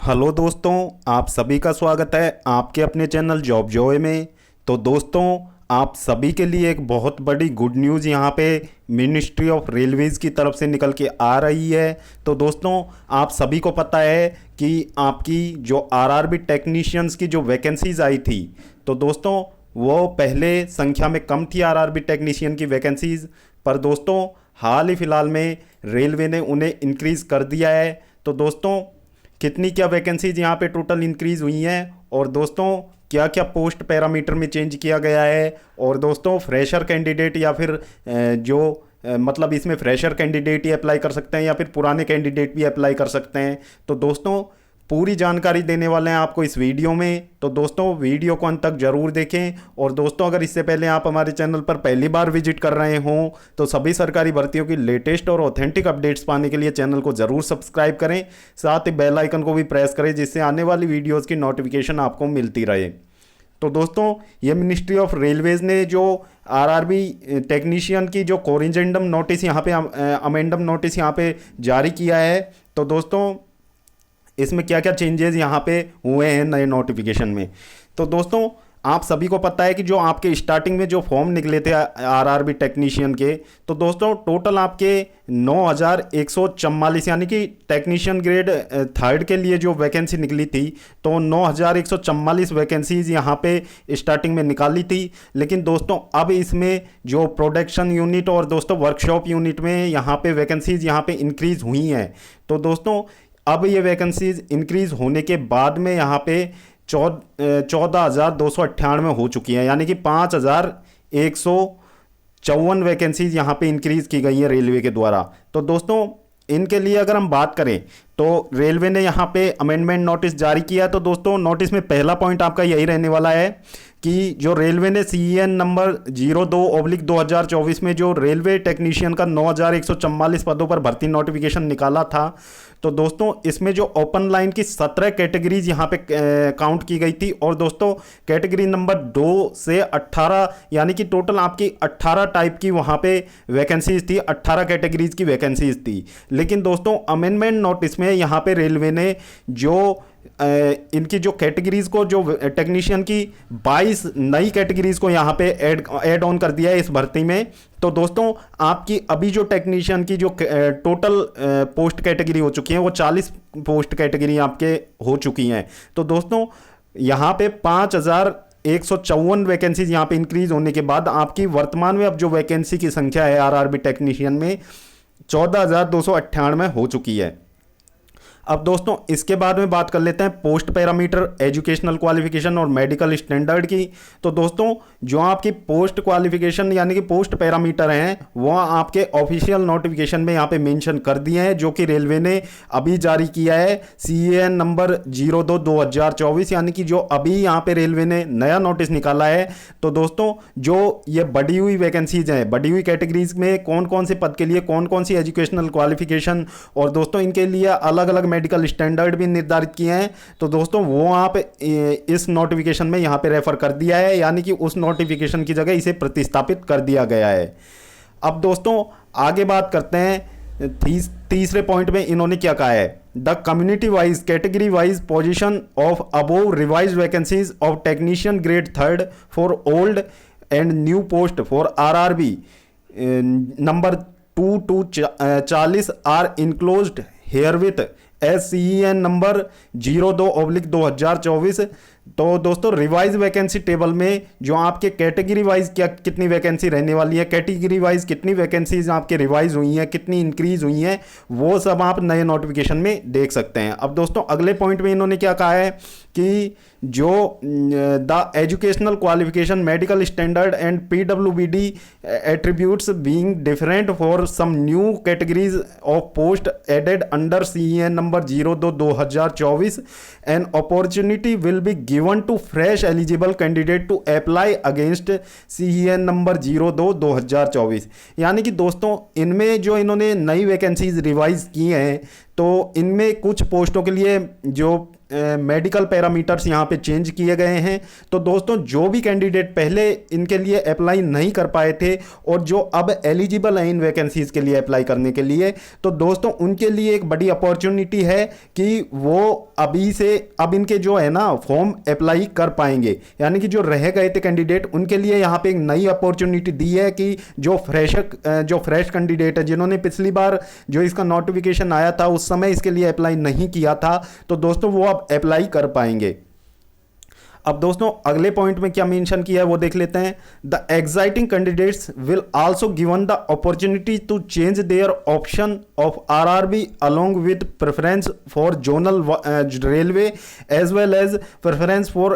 Hello दोस्तों, आप सभी का स्वागत है आपके अपने चैनल जॉब जॉय में। तो दोस्तों, आप सभी के लिए एक बहुत बड़ी गुड न्यूज़ यहाँ पे मिनिस्ट्री ऑफ रेलवेज़ की तरफ से निकल के आ रही है। तो दोस्तों, आप सभी को पता है कि आपकी जो आरआरबी टेक्नीशियंस की जो वैकेंसीज़ आई थी, तो दोस्तों वो पहले संख्या में कम थी आरआरबी टेक्नीशियन की वैकेंसीज़, पर दोस्तों हाल ही फ़िलहाल में रेलवे ने उन्हें इंक्रीज़ कर दिया है। तो दोस्तों, कितनी क्या वैकेंसीज यहाँ पे टोटल इंक्रीज हुई हैं, और दोस्तों क्या क्या पोस्ट पैरामीटर में चेंज किया गया है, और दोस्तों फ्रेशर कैंडिडेट या फिर मतलब इसमें फ्रेशर कैंडिडेट ही अप्लाई कर सकते हैं या फिर पुराने कैंडिडेट भी अप्लाई कर सकते हैं। तो दोस्तों पूरी जानकारी देने वाले हैं आपको इस वीडियो में। तो दोस्तों वीडियो को अंत तक जरूर देखें। और दोस्तों अगर इससे पहले आप हमारे चैनल पर पहली बार विजिट कर रहे हों तो सभी सरकारी भर्तियों की लेटेस्ट और ऑथेंटिक अपडेट्स पाने के लिए चैनल को जरूर सब्सक्राइब करें, साथ ही बेल आइकन को भी प्रेस करें जिससे आने वाली वीडियोज़ की नोटिफिकेशन आपको मिलती रहे। तो दोस्तों ये मिनिस्ट्री ऑफ रेलवेज ने जो आरआरबी टेक्नीशियन की जो कोरिजेंडम नोटिस यहाँ पे अमेंडम नोटिस यहाँ पे जारी किया है, तो दोस्तों इसमें क्या क्या चेंजेस यहाँ पे हुए हैं नए नोटिफिकेशन में। तो दोस्तों आप सभी को पता है कि जो आपके स्टार्टिंग में जो फॉर्म निकले थे आरआरबी टेक्नीशियन के, तो दोस्तों टोटल आपके 9144 यानी कि टेक्नीशियन ग्रेड थर्ड के लिए जो वैकेंसी निकली थी, तो 9144 वैकेंसीज यहाँ पे स्टार्टिंग में निकाली थी। लेकिन दोस्तों अब इसमें जो प्रोडक्शन यूनिट और दोस्तों वर्कशॉप यूनिट में यहाँ पे वैकेंसीज यहाँ पे इंक्रीज हुई हैं। तो दोस्तों अब ये वैकेंसीज इंक्रीज होने के बाद में यहाँ पे 14,298 हो चुकी हैं, यानी कि 5,154 वैकेंसीज यहाँ पे इंक्रीज की गई है रेलवे के द्वारा। तो दोस्तों इनके लिए अगर हम बात करें तो रेलवे ने यहाँ पे अमेंडमेंट नोटिस जारी किया। तो दोस्तों नोटिस में पहला पॉइंट आपका यही रहने वाला है कि जो रेलवे ने CEN नंबर 02/2024 में जो रेलवे टेक्नीशियन का 9,144 पदों पर भर्ती नोटिफिकेशन निकाला था, तो दोस्तों इसमें जो ओपन लाइन की 17 कैटेगरीज यहाँ पे काउंट की गई थी, और दोस्तों कैटेगरी नंबर 2 से 18 यानी कि टोटल आपकी 18 टाइप की वहाँ पे वैकेंसीज थी, 18 कैटेगरीज की वैकेंसीज थी। लेकिन दोस्तों अमेंडमेंट नोटिस में यहाँ पे रेलवे ने जो इनकी जो कैटेगरीज को जो टेक्नीशियन की 22 नई कैटेगरीज को यहाँ पे ऐड ऑन कर दिया है इस भर्ती में। तो दोस्तों आपकी अभी जो टेक्नीशियन की जो टोटल पोस्ट कैटेगरी हो चुकी है वो 40 पोस्ट कैटेगरी आपके हो चुकी हैं। तो दोस्तों यहाँ पे 5,154 वैकेंसीज यहाँ पे इंक्रीज होने के बाद आपकी वर्तमान में अब जो वैकेंसी की संख्या है आरआरबी टेक्नीशियन में 14,298 हो चुकी है। अब दोस्तों इसके बाद में बात कर लेते हैं पोस्ट पैरामीटर, एजुकेशनल क्वालिफिकेशन और मेडिकल स्टैंडर्ड की। तो दोस्तों जो आपकी पोस्ट क्वालिफिकेशन यानी कि पोस्ट पैरामीटर हैं वो आपके ऑफिशियल नोटिफिकेशन में यहाँ पे मेंशन कर दिए हैं, जो कि रेलवे ने अभी जारी किया है CEN नंबर 02/2024, यानी कि जो अभी यहाँ पे रेलवे ने नया नोटिस निकाला है। तो दोस्तों जो ये बढ़ी हुई वैकेंसीज हैं, बढ़ी हुई कैटेगरीज में कौन कौन से पद के लिए कौन कौन सी एजुकेशनल क्वालिफिकेशन और दोस्तों इनके लिए अलग अलग मेडिकल स्टैंडर्ड भी निर्धारित किए हैं, तो दोस्तों वो आप इस नोटिफिकेशन में यहाँ पे रेफर कर दिया है, यानी कि उस नोटिफिकेशन की जगह इसे प्रतिस्थापित कर दिया गया है। अब दोस्तों आगे बात करते हैं तीसरे पॉइंट में इन्होंने क्या कहा है, the community wise category wise position of above revised vacancies of technician grade third for old and new post for RRB number 2 to 40 are enclosed herewith CEN number 02/2024। तो दोस्तों रिवाइज वैकेंसी टेबल में जो आपके category wise क्या कितनी vacancy रहने वाली है, कैटेगरी वाइज कितनी वैकेंसीज आपके रिवाइज हुई हैं, कितनी इंक्रीज हुई हैं, वो सब आप नए नोटिफिकेशन में देख सकते हैं। अब दोस्तों अगले पॉइंट में इन्होंने क्या कहा है कि जो the educational qualification, medical standard and PWBD attributes being different for some new categories of post added under CEN number 02/2024 an opportunity will be given to fresh eligible candidate to apply against CEN number 02/2024। यानी कि दोस्तों इनमें जो इन्होंने नई vacancies revise की हैं, तो इनमें कुछ पोस्टों के लिए जो मेडिकल पैरामीटर्स यहाँ पे चेंज किए गए हैं। तो दोस्तों जो भी कैंडिडेट पहले इनके लिए अप्लाई नहीं कर पाए थे और जो अब एलिजिबल हैं इन वैकेंसीज के लिए अप्लाई करने के लिए, तो दोस्तों उनके लिए एक बड़ी अपॉर्चुनिटी है कि वो अभी से अब इनके जो है ना फॉर्म अप्लाई कर पाएंगे। यानी कि जो रह गए थे कैंडिडेट उनके लिए यहाँ पे एक नई अपॉर्चुनिटी दी है कि जो फ्रेश कैंडिडेट है, जिन्होंने पिछली बार जो इसका नोटिफिकेशन आया था उस समय इसके लिए अप्लाई नहीं किया था, तो दोस्तों वो अब अप्लाई कर पाएंगे। अब दोस्तों अगले पॉइंट में क्या मेंशन किया है वो देख लेते हैं। The existing candidates will also given the opportunity to change their option of RRB along with preference for zonal railway as well as preference for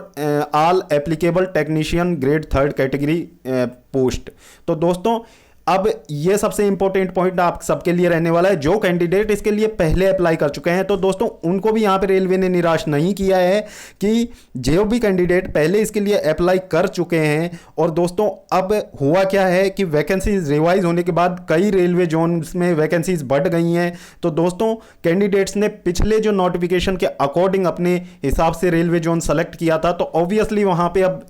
all applicable technician grade 3rd category post. तो दोस्तों अब ये सबसे important point आप सबके लिए रहने वाला है। जो कैंडिडेट इसके लिए पहले अप्लाई कर चुके हैं तो दोस्तों उनको भी यहां पे रेलवे ने निराश नहीं किया है कि जो भी कैंडिडेट पहले इसके लिए अप्लाई कर चुके हैं, और दोस्तों अब हुआ क्या है कि वैकेंसीज रिवाइज होने के बाद कई रेलवे जोन्स में वैकेंसीज बढ़ गई हैं। तो दोस्तों कैंडिडेट्स ने पिछले जो नोटिफिकेशन के अकॉर्डिंग अपने हिसाब से रेलवे जोन सेलेक्ट किया था, तो ऑब्वियसली वहां पे अब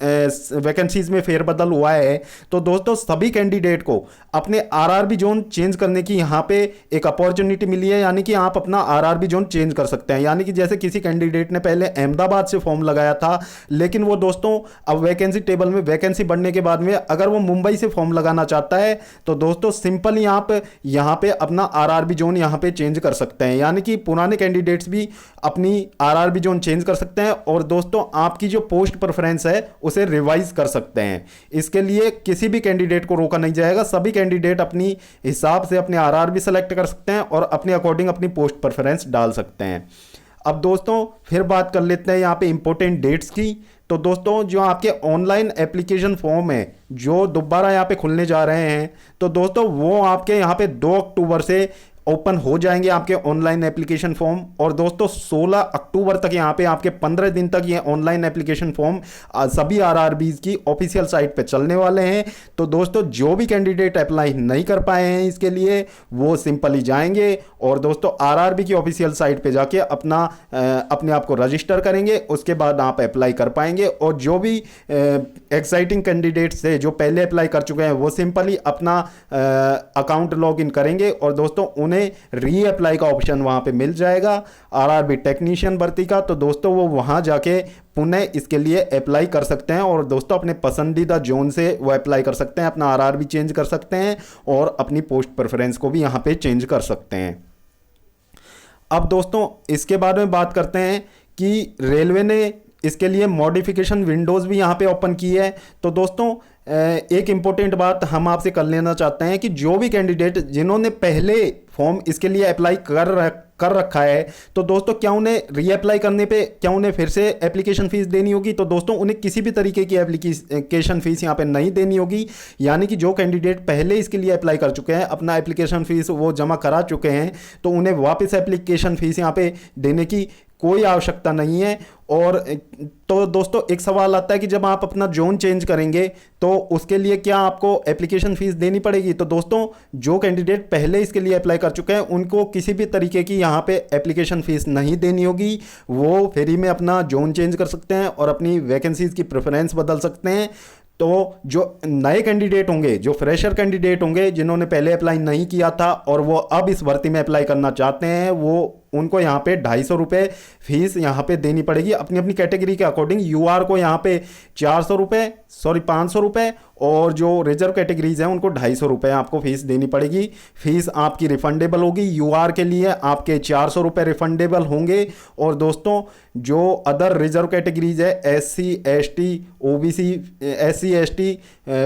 वैकेंसीज में फेरबदल हुआ है। तो दोस्तों सभी कैंडिडेट को अपने आरआरबी जोन चेंज करने की यहां पे एक अपॉर्चुनिटी मिली है। यानी कि आप अपना आरआरबी जोन चेंज कर सकते हैं। यानी कि जैसे किसी कैंडिडेट ने पहले अहमदाबाद से फॉर्म लगाया था, लेकिन वो दोस्तों अब वैकेंसी टेबल में वैकेंसी बढ़ने के बाद में अगर वो मुंबई से फॉर्म लगाना चाहता है तो दोस्तों सिंपली आप यहां पे अपना आरआरबी जोन यहां पे चेंज कर सकते हैं। यानी कि पुराने कैंडिडेट्स भी अपनी आरआरबी जोन चेंज कर सकते हैं और दोस्तों आपकी जो पोस्ट प्रेफरेंस है उसे रिवाइज कर सकते हैं। इसके लिए किसी भी कैंडिडेट को रोका नहीं जाएगा। सभी कैंडिडेट अपनी हिसाब से अपने आरआरबी सेलेक्ट कर सकते हैं और अपने अकॉर्डिंग अपनी पोस्ट प्रेफरेंस डाल सकते हैं। अब दोस्तों फिर बात कर लेते हैं यहाँ पे इंपॉर्टेंट डेट्स की। तो दोस्तों जो आपके ऑनलाइन एप्लीकेशन फॉर्म है जो दोबारा यहाँ पे खुलने जा रहे हैं, तो दोस्तों वो आपके यहाँ पे 2 अक्टूबर से ओपन हो जाएंगे आपके ऑनलाइन एप्लीकेशन फॉर्म। और दोस्तों 16 अक्टूबर तक यहाँ पे आपके 15 दिन तक ये ऑनलाइन एप्लीकेशन फॉर्म सभी आरआरबीज की ऑफिशियल साइट पे चलने वाले हैं। तो दोस्तों जो भी कैंडिडेट अप्लाई नहीं कर पाए हैं इसके लिए वो सिंपली जाएंगे और दोस्तों आरआरबी की ऑफिशियल साइट पे जाके अपने आप को रजिस्टर करेंगे। उसके बाद आप अप्लाई कर पाएंगे। और जो भी एक्साइटिंग कैंडिडेट्स है जो पहले अप्लाई कर चुके हैं वो सिंपली अपना अकाउंट लॉग इन करेंगे और दोस्तों उन्हें री अप्लाई का ऑप्शन वहां पे मिल जाएगा आरआरबी टेक्नीशियन भर्ती का। तो दोस्तों वो वहां जाके पुनः इसके लिए अप्लाई कर सकते हैं और दोस्तों अपने पसंदीदा जोन से वो अप्लाई कर सकते हैं, अपना आरआरबी चेंज कर सकते हैं और अपनी पोस्ट प्रेफरेंस को भी यहां पे चेंज कर सकते हैं। अब दोस्तों इसके बारे में बात करते हैं कि रेलवे ने इसके लिए मॉडिफिकेशन विंडोज भी यहाँ पे ओपन की है। तो दोस्तों एक इंपॉर्टेंट बात हम आपसे कर लेना चाहते हैं कि जो भी कैंडिडेट जिन्होंने पहले फॉर्म इसके लिए अप्लाई कर रखा है, तो दोस्तों क्या उन्हें रीअप्लाई करने पे क्या उन्हें फिर से एप्लीकेशन फीस देनी होगी? तो दोस्तों उन्हें किसी भी तरीके की एप्लीकेशन फीस यहाँ पे नहीं देनी होगी। यानी कि जो कैंडिडेट पहले इसके लिए अप्लाई कर चुके हैं, अपना एप्लीकेशन फीस वो जमा करा चुके हैं, तो उन्हें वापस एप्लीकेशन फीस यहाँ पे देने की कोई आवश्यकता नहीं है। और तो दोस्तों एक सवाल आता है कि जब आप अपना जोन चेंज करेंगे तो उसके लिए क्या आपको एप्लीकेशन फीस देनी पड़ेगी? तो दोस्तों जो कैंडिडेट पहले इसके लिए अप्लाई कर चुके हैं उनको किसी भी तरीके की यहाँ पे एप्लीकेशन फीस नहीं देनी होगी। वो फ्री में अपना जोन चेंज कर सकते हैं और अपनी वैकेंसीज की प्रेफरेंस बदल सकते हैं। तो जो नए कैंडिडेट होंगे, जो फ्रेशर कैंडिडेट होंगे जिन्होंने पहले अप्लाई नहीं किया था और वो अब इस भर्ती में अप्लाई करना चाहते हैं, वो उनको यहाँ पे 250 रुपये फीस यहाँ पे देनी पड़ेगी अपनी अपनी कैटेगरी के अकॉर्डिंग। यूआर को यहाँ पे 500 रुपये और जो रिजर्व कैटेगरीज हैं उनको 250 रुपये आपको फीस देनी पड़ेगी। फीस आपकी रिफंडेबल होगी। यूआर के लिए आपके 400 रुपये रिफंडेबल होंगे। और दोस्तों जो अदर रिजर्व कैटेगरीज है SC ST OBC SC ST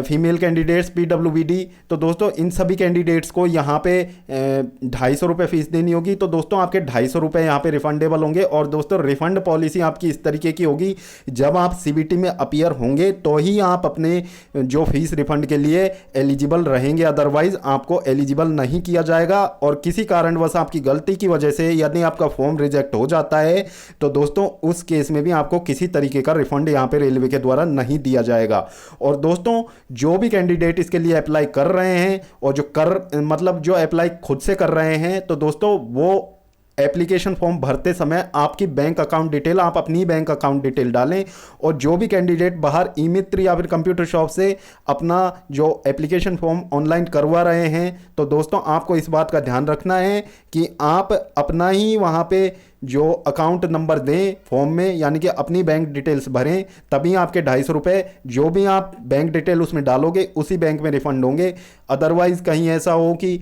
female candidates PWBD, तो दोस्तों इन सभी कैंडिडेट्स को यहाँ पे 250 रुपये फीस देनी होगी। तो दोस्तों आपके 250 रुपये यहाँ पे रिफंडेबल होंगे। और दोस्तों रिफंड पॉलिसी आपकी इस तरीके की होगी, जब आप CBT में अपीयर होंगे तो ही आप अपने जो फीस रिफंड के लिए एलिजिबल रहेंगे, अदरवाइज आपको एलिजिबल नहीं किया जाएगा। और किसी कारणवश आपकी गलती की वजह से यदि आपका फॉर्म रिजेक्ट हो जाता है तो दोस्तों उस केस में भी आपको किसी तरीके का रिफंड यहाँ पे रेलवे के द्वारा नहीं दिया जाएगा। और दोस्तों जो भी कैंडिडेट इसके लिए अप्लाई कर रहे हैं और जो अप्लाई खुद से कर रहे हैं, तो दोस्तों वो एप्लीकेशन फॉर्म भरते समय आपकी बैंक अकाउंट डिटेल, आप अपनी बैंक अकाउंट डिटेल डालें। और जो भी कैंडिडेट बाहर ई मित्र या फिर कंप्यूटर शॉप से अपना जो एप्लीकेशन फॉर्म ऑनलाइन करवा रहे हैं, तो दोस्तों आपको इस बात का ध्यान रखना है कि आप अपना ही वहाँ पे जो अकाउंट नंबर दें फॉर्म में, यानी कि अपनी बैंक डिटेल्स भरें, तभी आपके 250 रुपये जो भी आप बैंक डिटेल उसमें डालोगे उसी बैंक में रिफंड होंगे। अदरवाइज़ कहीं ऐसा हो कि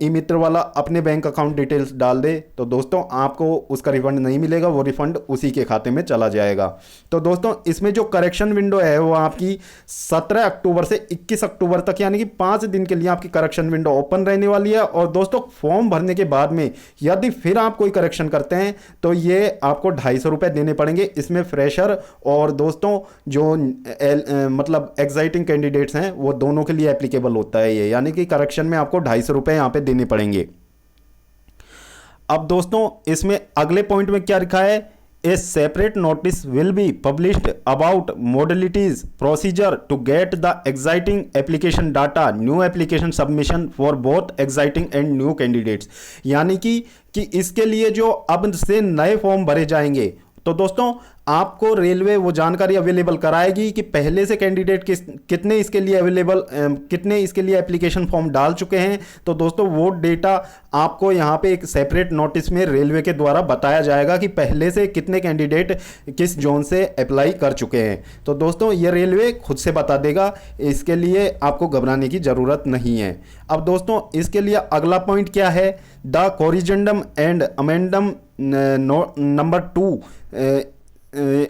ई मित्र वाला अपने बैंक अकाउंट डिटेल्स डाल दे, तो दोस्तों आपको उसका रिफंड नहीं मिलेगा, वो रिफंड उसी के खाते में चला जाएगा। तो दोस्तों इसमें जो करेक्शन विंडो है वो आपकी 17 अक्टूबर से 21 अक्टूबर तक, यानी कि 5 दिन के लिए आपकी करेक्शन विंडो ओपन रहने वाली है। और दोस्तों फॉर्म भरने के बाद में यदि फिर आप कोई करेक्शन करते हैं तो ये आपको 250 रुपये देने पड़ेंगे। इसमें फ्रेशर और दोस्तों जो मतलब एग्जाइटिंग कैंडिडेट्स हैं वो दोनों के लिए एप्लीकेबल होता है ये, यानी कि करेक्शन में आपको 250 रुपये यहाँ पे देने पड़ेंगे। अब दोस्तों इसमें अगले पॉइंट में क्या लिखा है, a separate notice will be published about modalities procedure to get the existing application data new application submission for both existing and new candidates. यानी कि इसके लिए जो अब से नए फॉर्म भरे जाएंगे, तो दोस्तों आपको रेलवे वो जानकारी अवेलेबल कराएगी कि पहले से कैंडिडेट कितने इसके लिए कितने इसके लिए एप्लीकेशन फॉर्म डाल चुके हैं। तो दोस्तों वो डेटा आपको यहाँ पे एक सेपरेट नोटिस में रेलवे के द्वारा बताया जाएगा कि पहले से कितने कैंडिडेट किस जोन से अप्लाई कर चुके हैं। तो दोस्तों ये रेलवे खुद से बता देगा, इसके लिए आपको घबराने की ज़रूरत नहीं है। अब दोस्तों इसके लिए अगला पॉइंट क्या है, द कोरिजेंडम एंड अमेंडम नंबर 2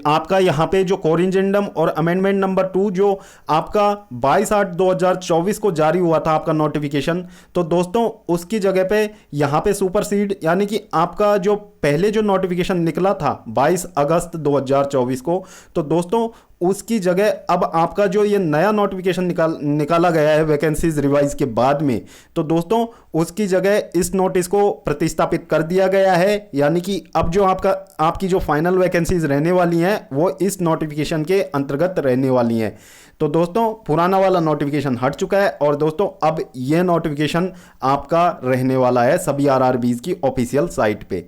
आपका यहाँ पे जो कोरिजेंडम और अमेंडमेंट नंबर 2 जो आपका 22/8/2024 को जारी हुआ था आपका नोटिफिकेशन, तो दोस्तों उसकी जगह पे यहाँ पे सुपरसीड, यानी कि आपका जो पहले जो नोटिफिकेशन निकला था 22 अगस्त 2024 को, तो दोस्तों उसकी जगह अब आपका जो ये नया नोटिफिकेशन निकाला गया है वैकेंसीज रिवाइज के बाद में, तो दोस्तों उसकी जगह इस नोटिस को प्रतिस्थापित कर दिया गया है। यानी कि अब जो आपकी जो फाइनल वैकेंसीज रहने वाली हैं वो इस नोटिफिकेशन के अंतर्गत रहने वाली हैं। तो दोस्तों पुराना वाला नोटिफिकेशन हट चुका है और दोस्तों अब ये नोटिफिकेशन आपका रहने वाला है सभी आरआरबीज की ऑफिशियल साइट पे।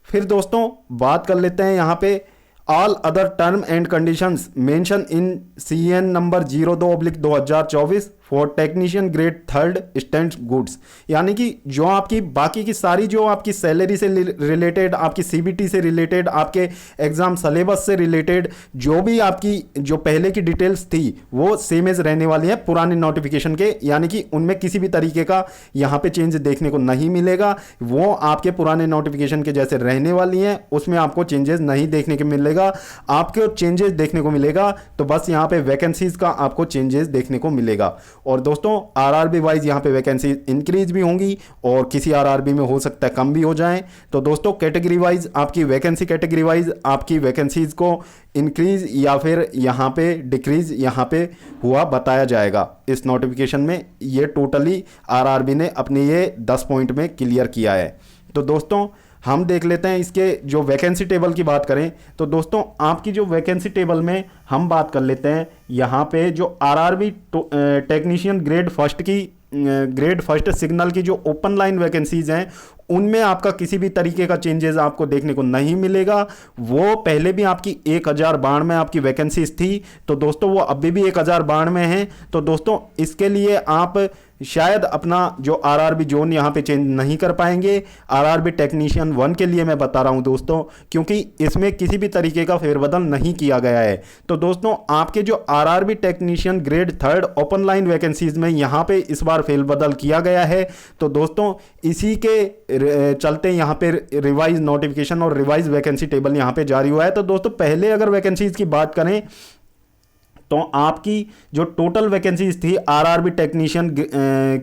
फिर दोस्तों बात कर लेते हैं यहाँ पे all other term and conditions mention in CN number 02/2024 for technician grade 3rd stand goods. यानी कि जो आपकी बाकी की सारी जो आपकी सैलरी से रिलेटेड, आपकी CBT से रिलेटेड, आपके एग्जाम सिलेबस से रिलेटेड जो भी आपकी जो पहले की डिटेल्स थी वो सेम एज रहने वाली है पुराने नोटिफिकेशन के, यानी कि उनमें किसी भी तरीके का यहाँ पे चेंज देखने को नहीं मिलेगा। वो आपके पुराने नोटिफिकेशन के जैसे रहने वाली हैं, उसमें आपको चेंजेस नहीं देखने को मिलेगा। आपको चेंजेस देखने को मिलेगा तो बस यहाँ पे वैकेंसीज का आपको चेंजेस देखने को मिलेगा। और दोस्तों आरआरबी वाइज यहाँ पे वैकेंसी इंक्रीज भी होंगी और किसी आरआरबी में हो सकता है कम भी हो जाएं। तो दोस्तों कैटेगरी वाइज आपकी वैकेंसी कैटेगरी वाइज आपकी वैकेंसीज को इंक्रीज या फिर यहाँ पे डिक्रीज यहाँ पे हुआ बताया जाएगा इस नोटिफिकेशन में। ये टोटली आरआरबी ने अपने ये 10 पॉइंट में क्लियर किया है। तो दोस्तों हम देख लेते हैं इसके जो वैकेंसी टेबल की बात करें, तो दोस्तों आपकी जो वैकेंसी टेबल में हम बात कर लेते हैं यहाँ पे जो RRB technician grade first signal की जो ओपन लाइन वैकेंसीज हैं उनमें आपका किसी भी तरीके का चेंजेस आपको देखने को नहीं मिलेगा। वो पहले भी आपकी 1092 में आपकी वैकेंसीज थी, तो दोस्तों वो अभी भी 1092 में हैं। तो दोस्तों इसके लिए आप शायद अपना जो आरआरबी जोन यहाँ पे चेंज नहीं कर पाएंगे। आरआरबी टेक्नीशियन 1 के लिए मैं बता रहा हूँ दोस्तों, क्योंकि इसमें किसी भी तरीके का फेरबदल नहीं किया गया है। तो दोस्तों आपके जो RRB technician grade 3rd open line vacancies में यहाँ पे इस बार फेरबदल किया गया है। तो दोस्तों इसी के चलते यहाँ पे रिवाइज नोटिफिकेशन और रिवाइज वैकेंसी टेबल यहाँ पे जारी हुआ है। तो दोस्तों पहले अगर वैकेंसीज की बात करें तो आपकी जो टोटल वैकेंसीज थी आरआरबी टेक्नीशियन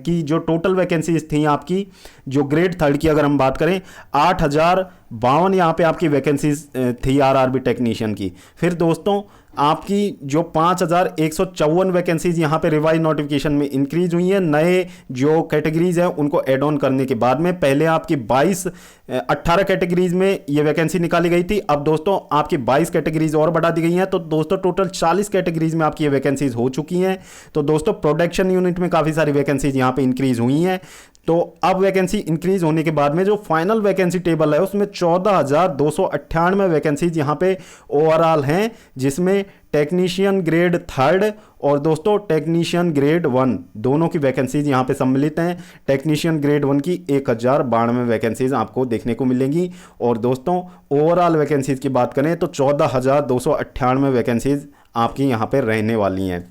की जो टोटल वैकेंसीज थी आपकी जो ग्रेड 3rd की अगर हम बात करें 8052 यहाँ पे आपकी वैकेंसीज थी आरआरबी टेक्नीशियन की। फिर दोस्तों आपकी जो 5154 वैकेंसीज यहाँ पे रिवाइज नोटिफिकेशन में इंक्रीज हुई है। नए जो कैटेगरीज हैं उनको एड ऑन करने के बाद में पहले आपकी 18 कैटेगरीज में ये वैकेंसी निकाली गई थी, अब दोस्तों आपकी 22 कैटेगरीज और बढ़ा दी गई हैं। तो दोस्तों टोटल 40 कैटेगरीज में आपकी ये वैकेंसीज हो चुकी हैं। तो दोस्तों प्रोडक्शन यूनिट में काफ़ी सारी वैकेंसीज यहाँ पे इंक्रीज हुई हैं। तो अब वैकेंसी इंक्रीज होने के बाद में जो फाइनल वैकेंसी टेबल है उसमें 14,298 वैकेंसीज यहाँ पे ओवरऑल हैं, जिसमें टेक्नीशियन ग्रेड 3rd और दोस्तों टेक्नीशियन ग्रेड 1 दोनों की वैकेंसीज यहाँ पे सम्मिलित हैं। टेक्नीशियन ग्रेड 1 की 1092 वैकेंसीज आपको देखने को मिलेंगी। और दोस्तों ओवरऑल वैकेंसीज की बात करें तो 14,298 वैकेंसीज आपकी यहाँ पे रहने वाली हैं।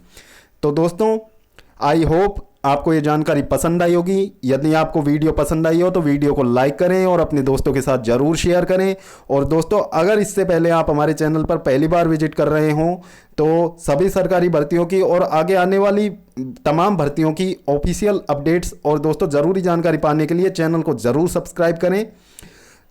तो दोस्तों आई होप आपको ये जानकारी पसंद आई होगी। यदि आपको वीडियो पसंद आई हो तो वीडियो को लाइक करें और अपने दोस्तों के साथ ज़रूर शेयर करें। और दोस्तों अगर इससे पहले आप हमारे चैनल पर पहली बार विजिट कर रहे हों तो सभी सरकारी भर्तियों की और आगे आने वाली तमाम भर्तियों की ऑफिशियल अपडेट्स और दोस्तों ज़रूरी जानकारी पाने के लिए चैनल को ज़रूर सब्सक्राइब करें।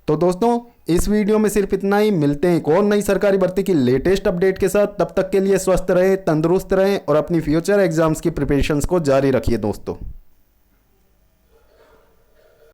तो दोस्तों इस वीडियो में सिर्फ इतना ही। मिलते हैं एक और नई सरकारी भर्ती की लेटेस्ट अपडेट के साथ। तब तक के लिए स्वस्थ रहें, तंदुरुस्त रहें और अपनी फ्यूचर एग्जाम्स की प्रिपरेशंस को जारी रखिए दोस्तों।